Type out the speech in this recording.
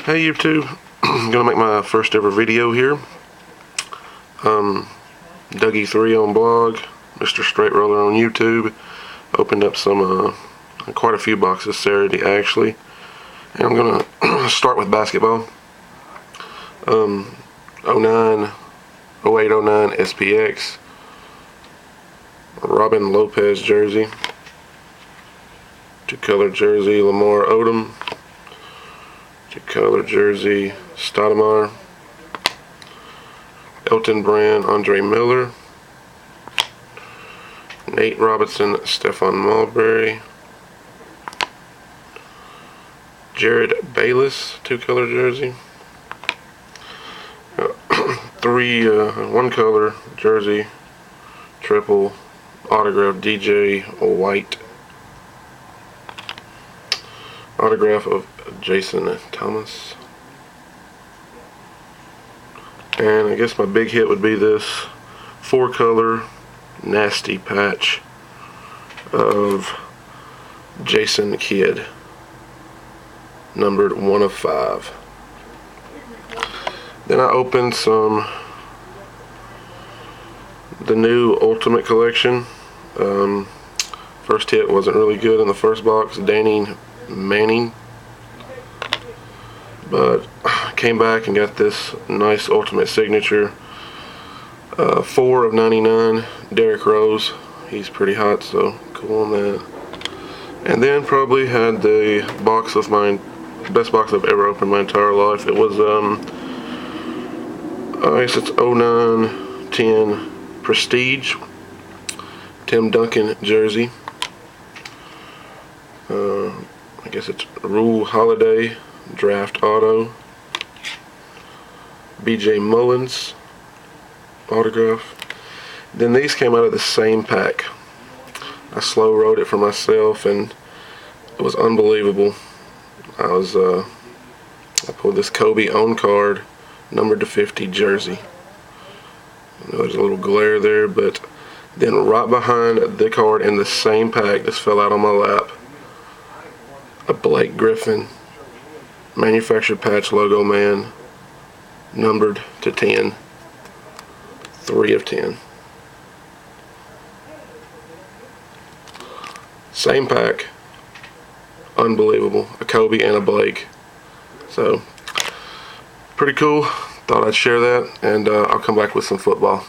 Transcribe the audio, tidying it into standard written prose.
Hey YouTube, I'm gonna make my first ever video here. Dougie3 on blog, Mr. Straight Roller on YouTube. Opened up some, quite a few boxes Saturday actually, and I'm gonna start with basketball. 09, 08, 09 SPX, Robin Lopez jersey, two-color jersey Lamar Odom, two-color jersey Stoudemire, Elton Brand Andre Miller, Nate Robinson Stephon Marbury, Jared Bayless two-color jersey, one-color jersey triple autograph DJ White, autograph of Jason Thomas, and I guess my big hit would be this four-color nasty patch of Jason Kidd, numbered 1/5. Then I opened the new Ultimate Collection. First hit wasn't really good in the first box, Danny Manning, but came back and got this nice Ultimate Signature 4/99 Derrick Rose. He's pretty hot, so cool on that. And then probably had the box of my best box I've ever opened my entire life. It was I guess it's 09-10 Prestige Tim Duncan jersey. I guess it's Rule Holiday Draft Auto, BJ Mullins autograph. Then these came out of the same pack. I slow wrote it for myself and it was unbelievable. I pulled this Kobe on card numbered to 50 jersey. I know there's a little glare there, but then right behind the card in the same pack, this fell out on my lap, a Blake Griffin manufactured patch logo man, numbered to 10, 3/10. Same pack, unbelievable, a Kobe and a Blake. So pretty cool. Thought I'd share that, and I'll come back with some football.